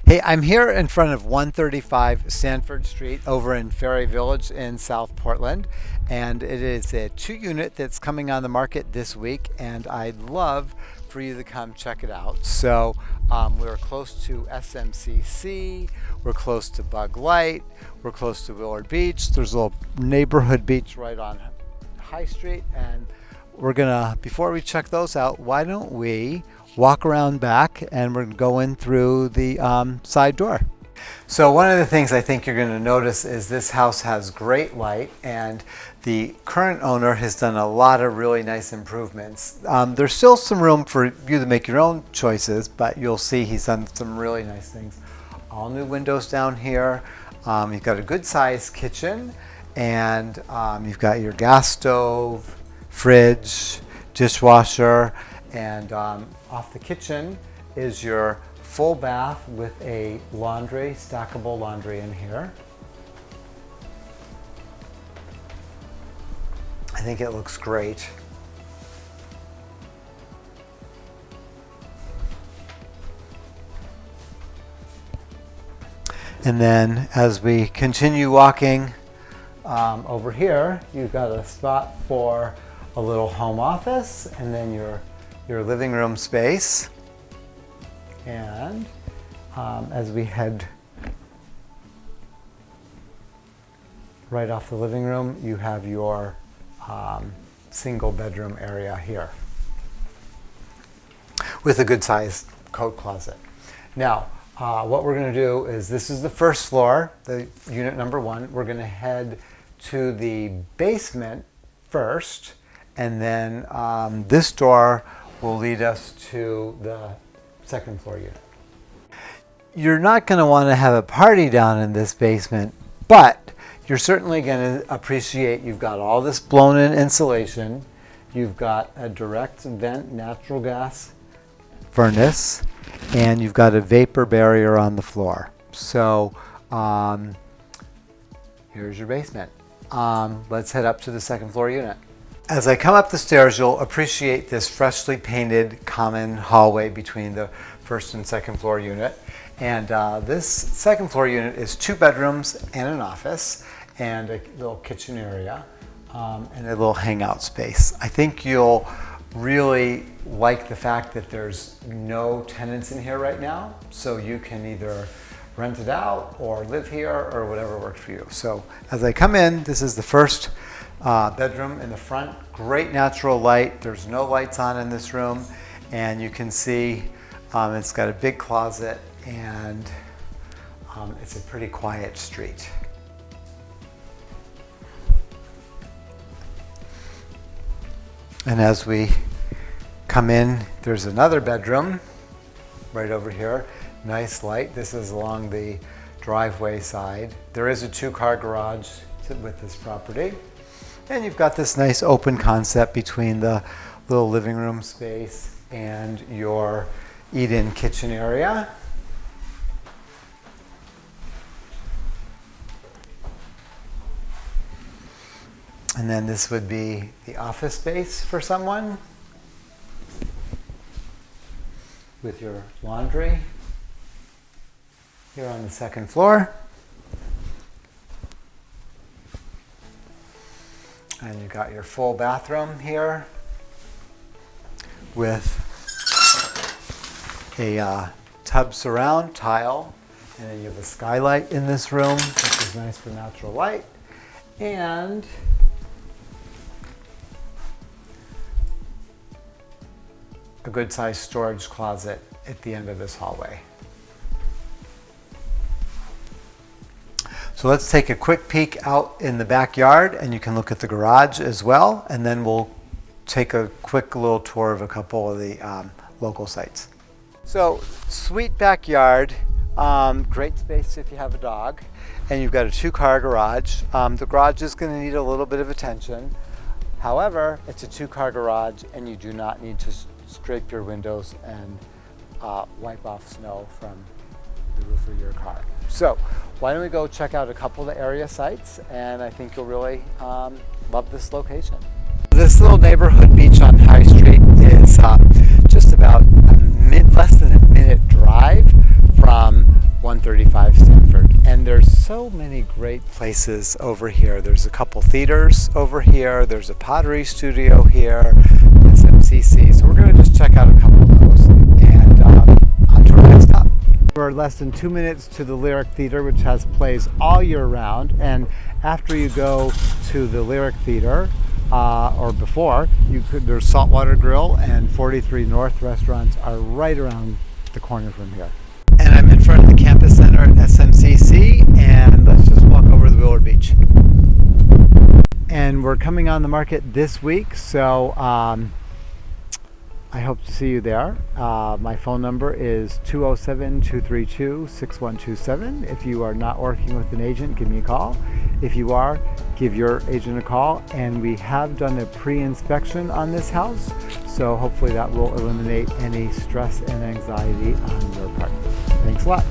Hey, I'm here in front of 135 Stanford Street over in Ferry Village in South Portland. And it is a 2-unit that's coming on the market this week, and I'd love for you to come check it out. So we're close to SMCC, we're close to Bug Light, we're close to Willard Beach. There's a little neighborhood beach right on High Street, and we're gonna, before we check those out, why don't we walk around back and we're going through the side door. So one of the things I think you're going to notice is this house has great light, and the current owner has done a lot of really nice improvements. There's still some room for you to make your own choices, but you'll see he's done some really nice things. All new windows down here. You've got a good sized kitchen, and you've got your gas stove, fridge, dishwasher, and off the kitchen is your full bath with a laundry, stackable laundry in here. I think it looks great. And then as we continue walking over here, you've got a spot for a little home office, and then your living room space. And as we head right off the living room, you have your single bedroom area here with a good sized coat closet. Now, what we're going to do is, this is the first floor, the unit number 1. We're going to head to the basement first, and then this door will lead us to the second floor unit. You're not going to want to have a party down in this basement, but you're certainly going to appreciate you've got all this blown in insulation. You've got a direct vent natural gas furnace, and you've got a vapor barrier on the floor. So here's your basement. Let's head up to the second floor unit. As I come up the stairs, you'll appreciate this freshly painted common hallway between the first and second floor unit. And this second floor unit is 2 bedrooms and an office, and a little kitchen area, and a little hangout space. I think you'll really like the fact that there's no tenants in here right now, so you can either rent it out or live here or whatever works for you. So as I come in, this is the first bedroom in the front. Great natural light. There's no lights on in this room, and you can see it's got a big closet, and it's a pretty quiet street. And as we come in, there's another bedroom right over here. Nice light. This is along the driveway side. There is a 2-car garage with this property. And you've got this nice open concept between the little living room space and your eat-in kitchen area. And then this would be the office space for someone with your laundry here on the second floor. And you've got your full bathroom here with a tub surround tile, and then you have a skylight in this room, which is nice for natural light, and a good sized storage closet at the end of this hallway. So let's take a quick peek out in the backyard, and you can look at the garage as well, and then we'll take a quick little tour of a couple of the local sites. So sweet backyard, great space if you have a dog, and you've got a 2-car garage. The garage is going to need a little bit of attention. However, it's a 2-car garage, and you do not need to scrape your windows and wipe off snow from the roof of your car. So why don't we go check out a couple of the area sites, and I think you'll really love this location. This little neighborhood beach on High Street is just about less than a minute drive from 135 Stanford. And there's so many great places over here. There's a couple theaters over here. There's a pottery studio here. It's MCC. So we're going to just check out a couple of those and on to our next stop. We're less than 2 minutes to the Lyric Theater, which has plays all year round. And after you go to the Lyric Theater, or before, there's Saltwater Grill and 43 North restaurants are right around the corner from here. And I'm in front of the campus center at SMCC, and let's just walk over to the Willard Beach. And we're coming on the market this week, so I hope to see you there. My phone number is 207-232-6127. If you are not working with an agent, give me a call. If you are, give your agent a call. And we have done a pre-inspection on this house, so hopefully that will eliminate any stress and anxiety on your part. Thanks a lot.